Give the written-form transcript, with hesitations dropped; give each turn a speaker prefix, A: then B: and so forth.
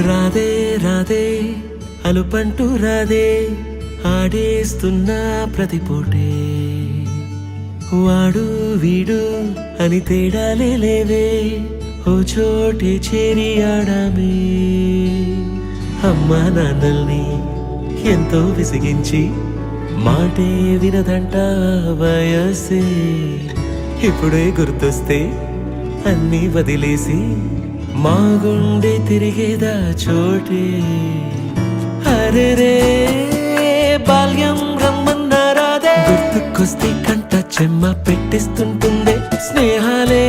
A: రాధే రాధే అలుపంటూ రాధే ఆడేస్తున్నా ప్రతి పూటే వాడు వీడు అని తేడాలే లేవే ఓ చోటే చేరి ఆడామే అమ్మా నాన్నల్ని ఎంతో విసిగించి మాటే వినదంట వయసే ఇప్పుడే గుర్తొస్తే అన్నీ వదిలేసి మా గుండె తిరిగేదా చోటే అరే రే బాల్యం రమ్మన్నారాదే గుర్తుకొస్తే కంట చెమ్మ పెట్టిస్తుంటుందే స్నేహాలే